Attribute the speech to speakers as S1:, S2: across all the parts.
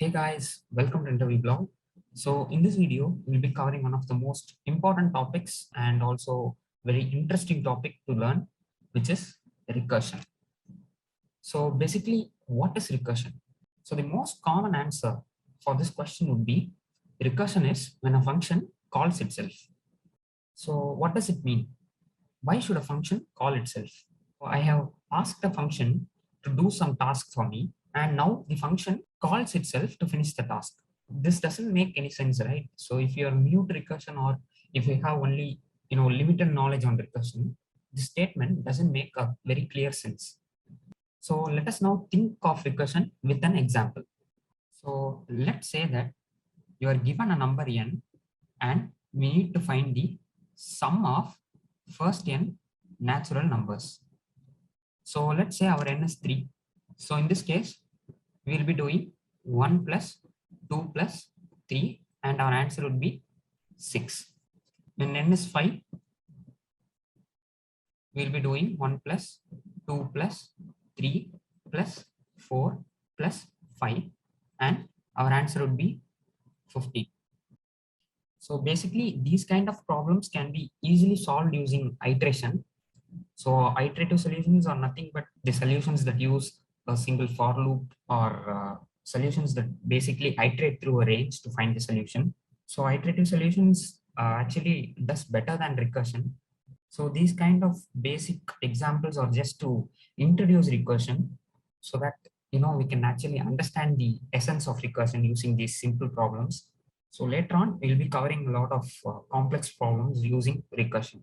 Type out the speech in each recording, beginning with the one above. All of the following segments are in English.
S1: Hey guys, welcome to InterviewBlog. So in this video, we'll be covering one of the most important topics and also very interesting topic to learn, which is recursion. So basically, what is recursion? So the most common answer for this question would be recursion is when a function calls itself. So what does it mean? Why should a function call itself? I have asked a function to do some task for me, and now the function calls itself to finish the task. This doesn't make any sense, right? So if you are new to recursion, or if you have only limited knowledge on recursion, this statement doesn't make a very clear sense. So let us now think of recursion with an example. So let's say that you are given a number n and we need to find the sum of first n natural numbers. So let's say our n is 3. So in this case, we will be doing 1 plus 2 plus 3 and our answer would be 6. When n is 5, we will be doing 1 plus 2 plus 3 plus 4 plus 5 and our answer would be 50. So basically these kind of problems can be easily solved using iteration. So iterative solutions are nothing but the solutions that use a single for loop or solutions that basically iterate through a range to find the solution. So iterative solutions actually does better than recursion. So these kind of basic examples are just to introduce recursion so that we can actually understand the essence of recursion using these simple problems. So later on, we'll be covering a lot of complex problems using recursion.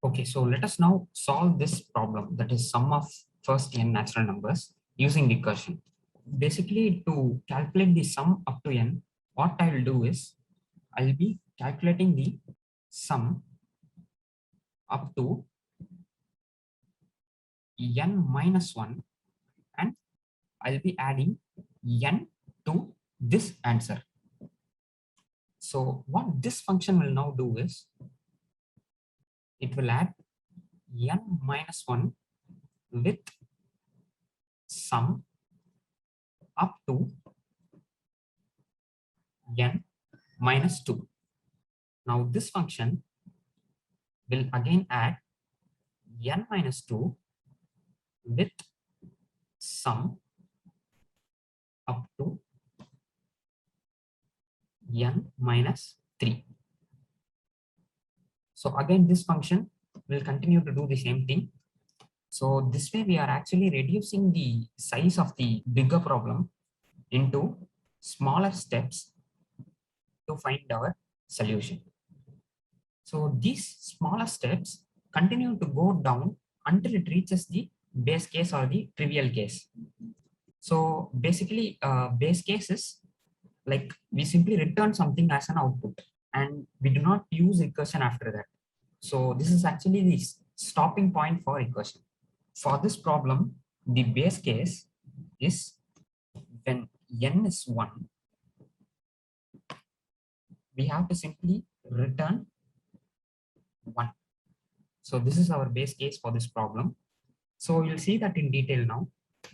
S1: Okay, so let us now solve this problem, that is sum of first n natural numbers using recursion. Basically, to calculate the sum up to n, what I will do is I'll be calculating the sum up to n minus 1 and I'll be adding n to this answer. So what this function will now do is it will add n minus 1 with sum up to n minus 2. Now this function will again add n minus 2 with sum up to n minus 3. So again, this function will continue to do the same thing. So this way we are actually reducing the size of the bigger problem into smaller steps to find our solution. So these smaller steps continue to go down until it reaches the base case or the trivial case. So basically base case is like we simply return something as an output and we do not use recursion after that. So this is actually the stopping point for recursion. For this problem, the base case is when n is 1, we have to simply return 1. So this is our base case for this problem. So you'll see that in detail now.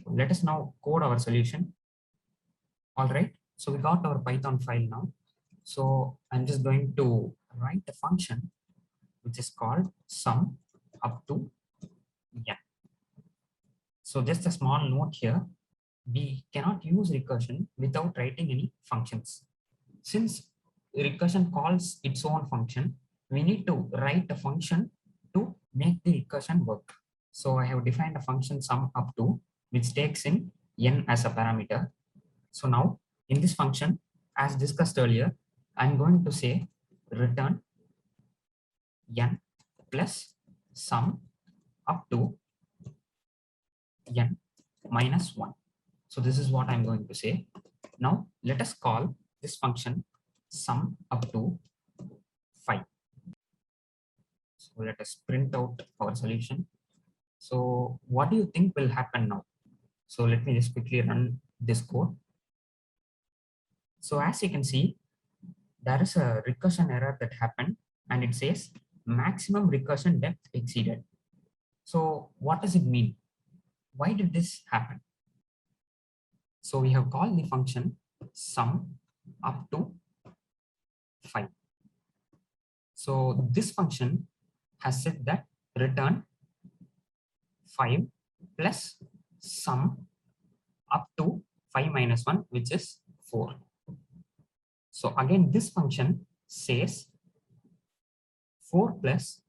S1: Let us now code our solution. All right. So we got our Python file now. So I'm just going to write the function which is called sum up to n. So just a small note here. We cannot use recursion without writing any functions. Since recursion calls its own function, we need to write a function to make the recursion work. So I have defined a function sum up to, which takes in n as a parameter. So now in this function, as discussed earlier, I'm going to say return n plus sum up to n minus 1. So this is what I'm going to say. Now let us call this function sum up to 5. So let us print out our solution. So what do you think will happen now? So let me just quickly run this code. So as you can see, there is a recursion error that happened and it says maximum recursion depth exceeded. So what does it mean? Why did this happen? So we have called the function sum up to 5. So this function has said that return 5 plus sum up to 5 minus 1, which is 4. So again, this function says 4 plus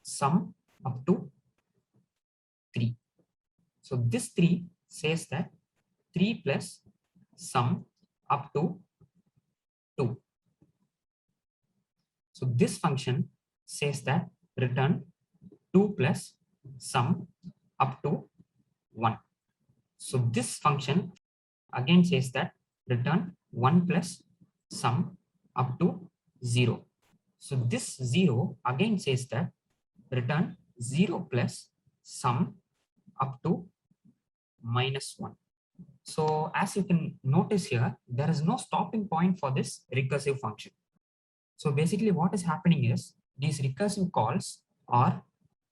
S1: sum up to 3. So this 3 says that 3 plus sum up to 2. So this function says that return 2 plus sum up to 1. So this function again says that return 1 plus sum up to 0. So this 0 again says that return 0 plus sum up to minus 1. So as you can notice here, there is no stopping point for this recursive function. So basically what is happening is these recursive calls are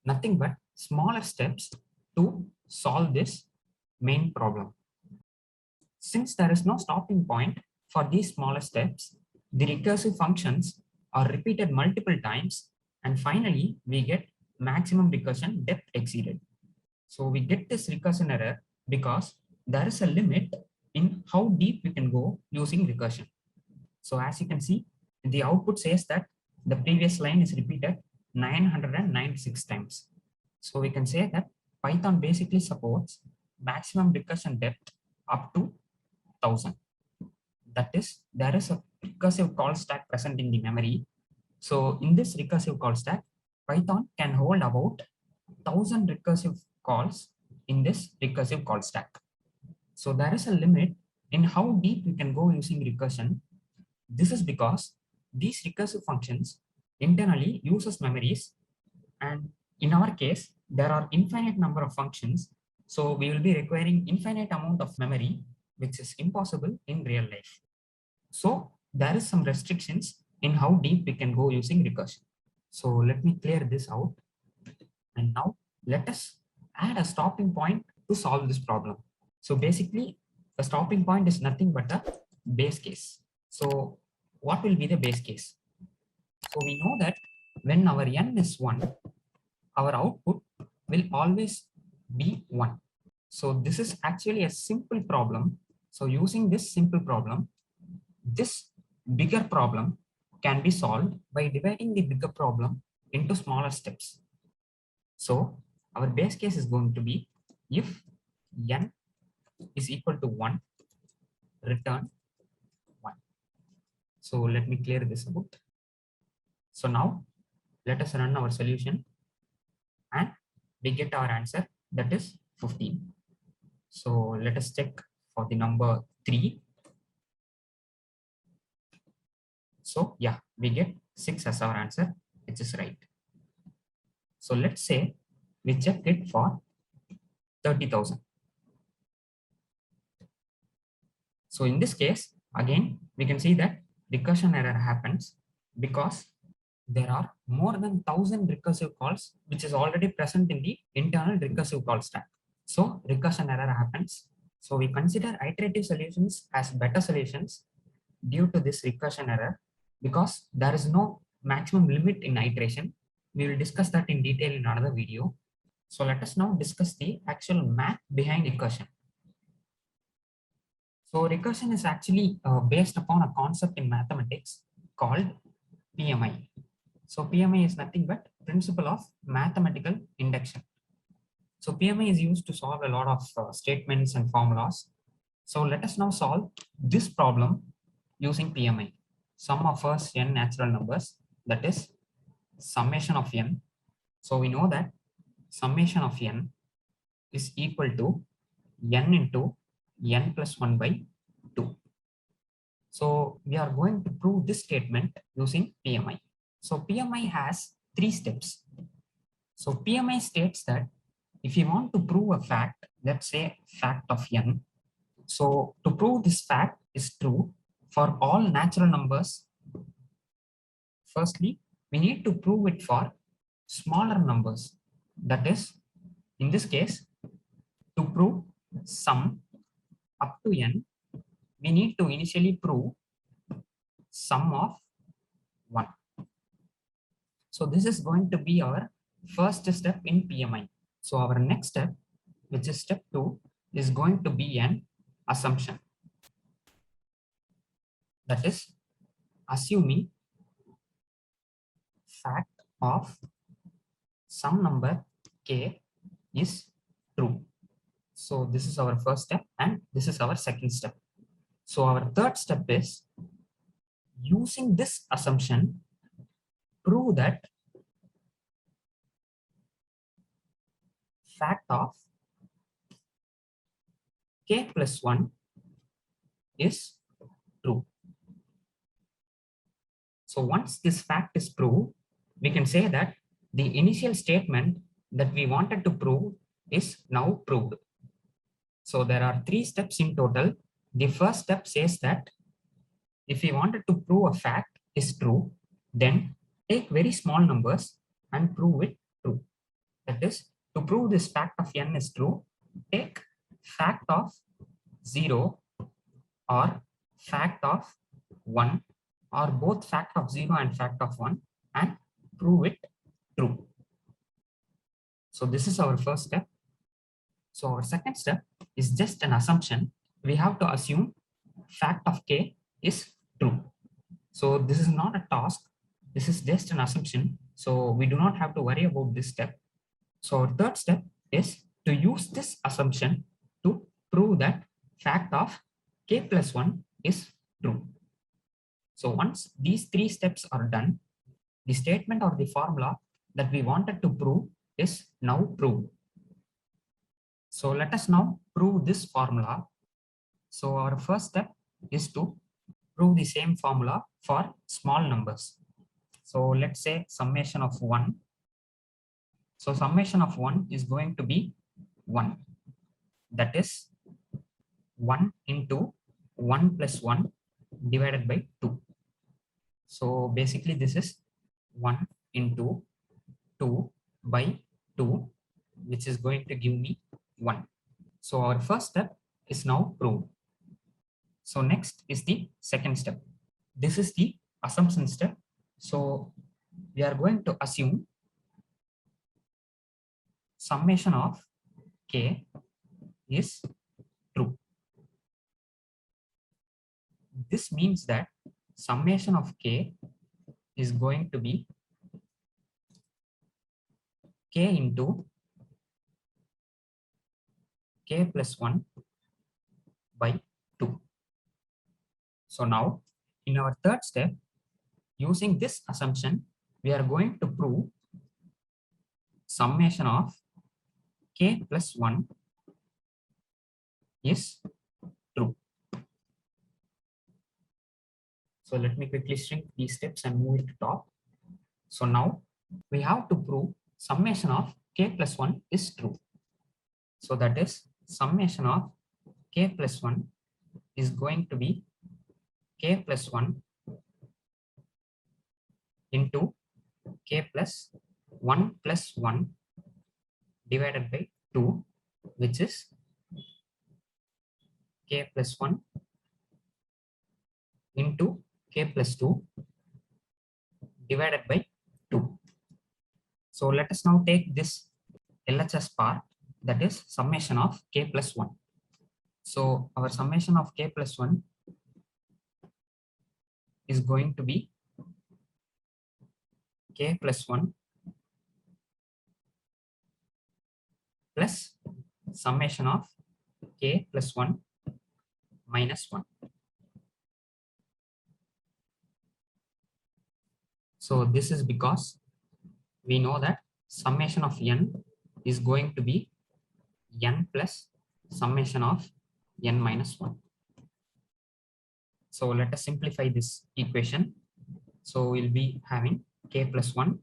S1: nothing but smaller steps to solve this main problem. Since there is no stopping point for these smaller steps, the recursive functions are repeated multiple times, and finally we get maximum recursion depth exceeded. So we get this recursion error because there is a limit in how deep we can go using recursion. So as you can see, the output says that the previous line is repeated 996 times. So we can say that Python basically supports maximum recursion depth up to 1000. That is, there is a recursive call stack present in the memory. So in this recursive call stack, Python can hold about 1000 recursive calls in this recursive call stack. So there is a limit in how deep we can go using recursion. This is because these recursive functions internally uses memories, and in our case, there are infinite number of functions. So we will be requiring infinite amount of memory, which is impossible in real life. So there is some restrictions in how deep we can go using recursion. So let me clear this out. And now let us add a stopping point to solve this problem. So basically, the stopping point is nothing but a base case. So what will be the base case? So we know that when our n is 1, our output will always be 1. So this is actually a simple problem. So using this simple problem, this bigger problem can be solved by dividing the bigger problem into smaller steps. So our base case is going to be if n is equal to 1, return 1. So let me clear this out. So now let us run our solution and we get our answer, that is 15. So let us check for the number 3. So yeah, we get 6 as our answer, which is right. So let's say we check it for 30,000. So in this case, again, we can see that recursion error happens because there are more than 1000 recursive calls, which is already present in the internal recursive call stack. So recursion error happens. So we consider iterative solutions as better solutions due to this recursion error because there is no maximum limit in iteration. We will discuss that in detail in another video. So let us now discuss the actual math behind recursion. So recursion is actually based upon a concept in mathematics called PMI. So PMI is nothing but principle of mathematical induction. So PMI is used to solve a lot of statements and formulas. So let us now solve this problem using PMI. Sum of first n natural numbers, that is summation of n. So we know that summation of n is equal to n into n plus 1 by 2. So we are going to prove this statement using PMI. So PMI has 3 steps. So PMI states that if you want to prove a fact, let's say fact of n. So to prove this fact is true for all natural numbers, firstly, we need to prove it for smaller numbers. That is, in this case, to prove sum up to n, we need to initially prove sum of 1. So this is going to be our first step in PMI. So our next step, which is step 2, is going to be an assumption. That is assuming fact of some number k is true. So this is our first step and this is our second step. So our third step is using this assumption, prove that fact of k plus 1 is true. So once this fact is proved, we can say that the initial statement that we wanted to prove is now proved. So there are 3 steps in total. The first step says that if we wanted to prove a fact is true, then take very small numbers and prove it true. That is, to prove this fact of n is true, take fact of 0 or fact of 1 or both fact of 0 and fact of 1 and prove it true. So this is our first step. So our second step is just an assumption. We have to assume fact of k is true. So this is not a task. This is just an assumption. So we do not have to worry about this step. So our third step is to use this assumption to prove that fact of k plus 1 is true. So once these 3 steps are done, the statement or the formula that we wanted to prove is now proved. So let us now prove this formula. So our first step is to prove the same formula for small numbers. So let's say summation of 1. So summation of 1 is going to be 1. That is 1 into 1 plus 1 divided by 2. So basically this is 1 into 2 by 2, which is going to give me 1. So our first step is now proved. So next is the second step. This is the assumption step. So we are going to assume summation of k is true. This means that summation of k is going to be k into k plus 1 by 2. So now in our third step, using this assumption, we are going to prove summation of k plus 1 is true. So let me quickly shrink these steps and move it to top. So now we have to prove summation of k plus 1 is true. So that is summation of k plus 1 is going to be k plus 1 into k plus 1 plus 1 divided by 2, which is k plus 1 into k plus 2 divided by 2. So let us now take this LHS part, that is summation of k plus 1. So our summation of k plus 1 is going to be k plus 1 plus summation of k plus 1 minus 1. So this is because we know that summation of n is going to be n plus summation of n minus 1. So let us simplify this equation. So we'll be having k plus 1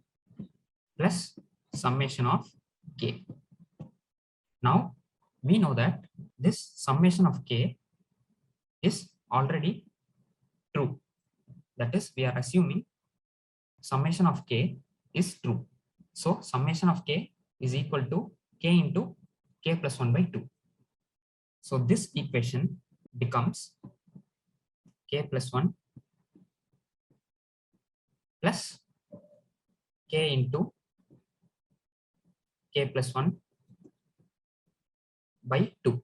S1: plus summation of k. Now we know that this summation of k is already true. That is, we are assuming summation of k is true. So summation of k is equal to k into k plus 1 by 2. So this equation becomes k plus 1 plus k into k plus 1 by 2.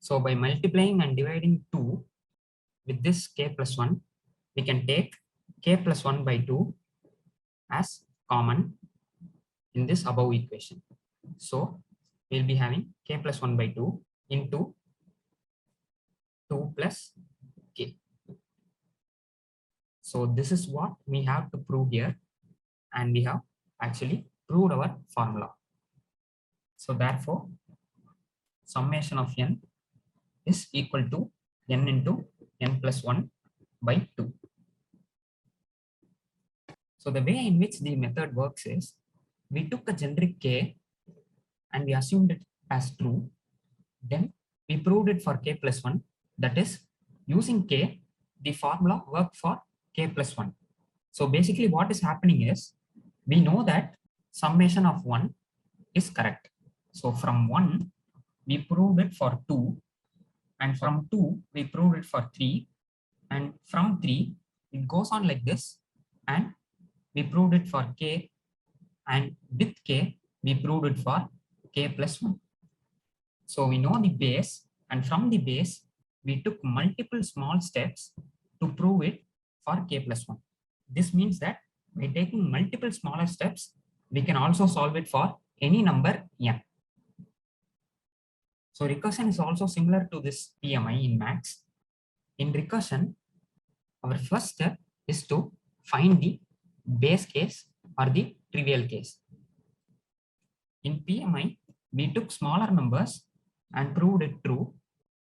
S1: So by multiplying and dividing 2 with this k plus 1, we can take k plus 1 by 2 as common in this above equation. So we'll be having k plus 1 by 2 into 2 plus k. So this is what we have to prove here, and we have actually proved our formula. So therefore, summation of n is equal to n into n plus 1 by 2. So the way in which the method works is, we took a generic k and we assumed it as true. Then we proved it for k plus 1. That is, using k, the formula worked for k plus 1. So basically what is happening is, we know that summation of 1 is correct. So from 1, we proved it for 2, and from 2, we proved it for 3, and from 3, it goes on like this, and we proved it for k, and with k, we proved it for k plus 1. So we know the base, and from the base, we took multiple small steps to prove it for k plus 1. This means that by taking multiple smaller steps, we can also solve it for any number n. So recursion is also similar to this PMI in maths. In recursion, our first step is to find the base case or the trivial case. In PMI, we took smaller numbers and proved it true.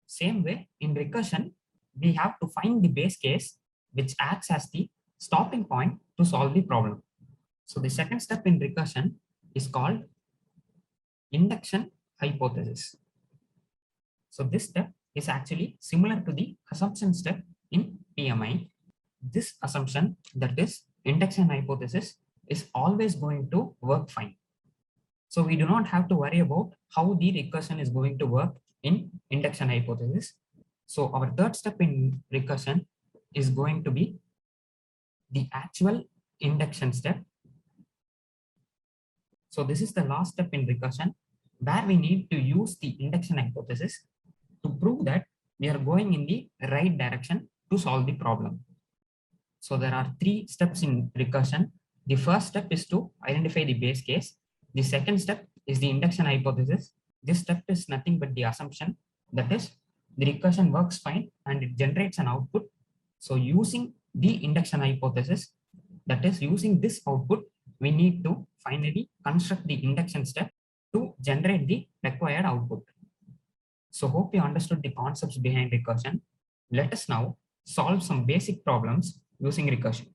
S1: Same way, in recursion, we have to find the base case which acts as the stopping point to solve the problem. So the second step in recursion is called induction hypothesis. So this step is actually similar to the assumption step in PMI. This assumption, that is induction hypothesis, is always going to work fine. So we do not have to worry about how the recursion is going to work in induction hypothesis. So our third step in recursion is going to be the actual induction step. So this is the last step in recursion, where we need to use the induction hypothesis to prove that we are going in the right direction to solve the problem. So there are 3 steps in recursion. The first step is to identify the base case. The second step is the induction hypothesis. This step is nothing but the assumption, that is, the recursion works fine and it generates an output. So using the induction hypothesis, that is, using this output, we need to finally construct the induction step to generate the required output. So hope you understood the concepts behind recursion. Let us now solve some basic problems using recursion.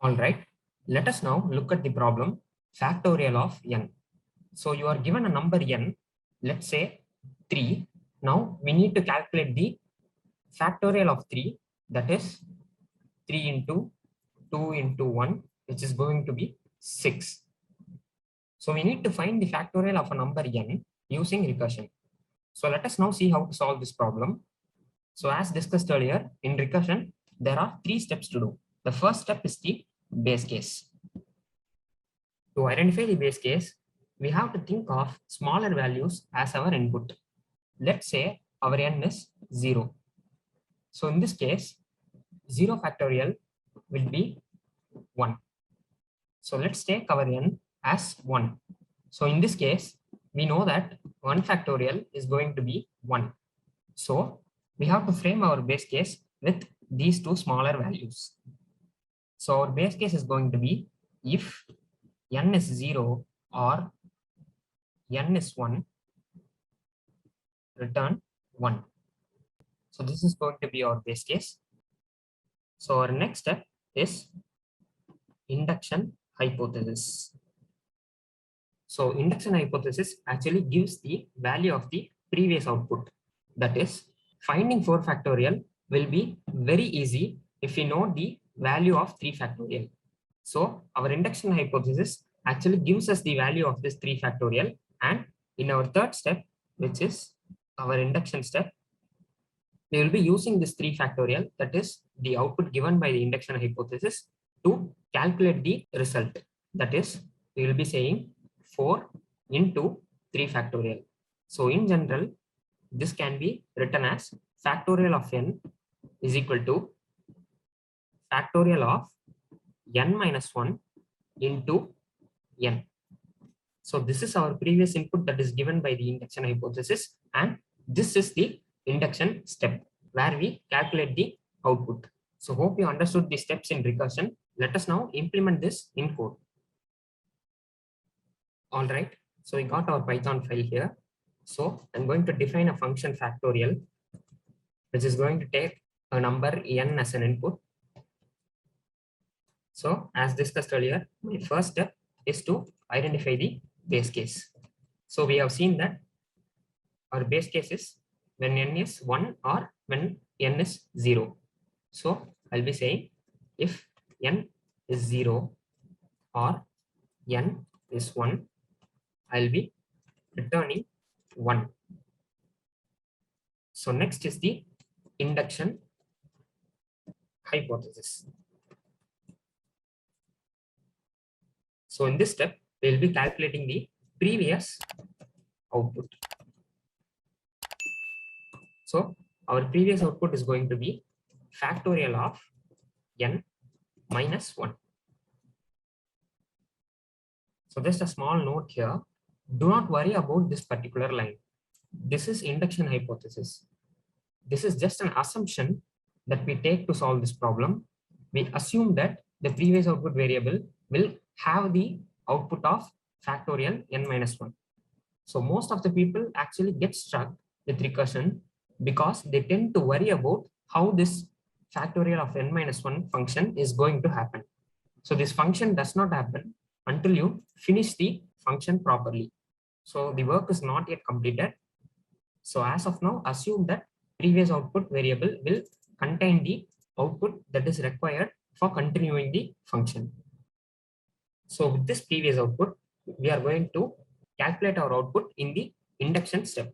S1: All right, let us now look at the problem factorial of n. So you are given a number n, let's say 3. Now we need to calculate the factorial of 3, that is 3 into 2 into 1, which is going to be 6. So we need to find the factorial of a number n using recursion. So let us now see how to solve this problem. So as discussed earlier, in recursion, there are 3 steps to do. The first step is the base case. To identify the base case, we have to think of smaller values as our input. Let's say our n is 0. So in this case, 0 factorial will be 1. So let's take our n as 1. So in this case, we know that 1 factorial is going to be 1. So we have to frame our base case with these 2 smaller values. So our base case is going to be, if n is 0 or n is 1, return 1. So this is going to be our base case. So our next step is induction hypothesis. So induction hypothesis actually gives the value of the previous output. That is, finding 4 factorial will be very easy if we know the value of 3 factorial. So our induction hypothesis actually gives us the value of this 3 factorial, and in our third step, which is our induction step, we will be using this 3 factorial, that is the output given by the induction hypothesis, to calculate the result. That is, we will be saying 4 into 3 factorial. So in general, this can be written as factorial of n is equal to factorial of n minus 1 into n. So this is our previous input that is given by the induction hypothesis, and this is the induction step where we calculate the output. So hope you understood the steps in recursion. Let us now implement this in code. All right, so we got our Python file here. So I'm going to define a function factorial, which is going to take a number n as an input. So as discussed earlier, my first step is to identify the base case. So we have seen that our base case is when n is 1 or when n is 0. So I'll be saying if n is 0 or n is 1, I'll be returning 1. So next is the induction hypothesis. So in this step, we'll be calculating the previous output. So our previous output is going to be factorial of n minus 1. So just a small note here, do not worry about this particular line. This is induction hypothesis. This is just an assumption that we take to solve this problem. We assume that the previous output variable will have the output of factorial n minus 1. So most of the people actually get stuck with recursion because they tend to worry about how this factorial of n minus 1 function is going to happen. So this function does not happen until you finish the function properly. So the work is not yet completed. So as of now, assume that previous output variable will contain the output that is required for continuing the function. So with this previous output, we are going to calculate our output in the induction step.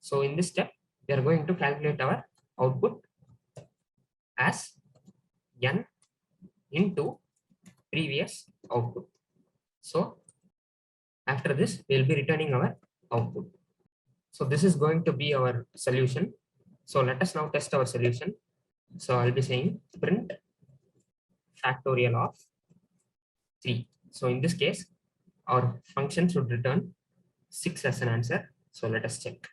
S1: So in this step, we are going to calculate our output as n into previous output. So after this, we will be returning our output. So this is going to be our solution. So let us now test our solution. So I'll be saying print factorial of 3. So in this case, our function should return 6 as an answer. So let us check.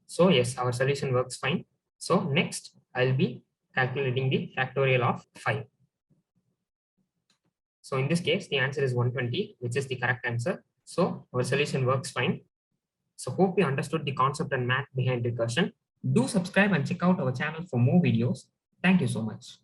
S1: So yes, our solution works fine. So next, I'll be calculating the factorial of 5. So in this case, the answer is 120, which is the correct answer. So our solution works fine. So hope you understood the concept and math behind recursion. Do subscribe and check out our channel for more videos. Thank you so much.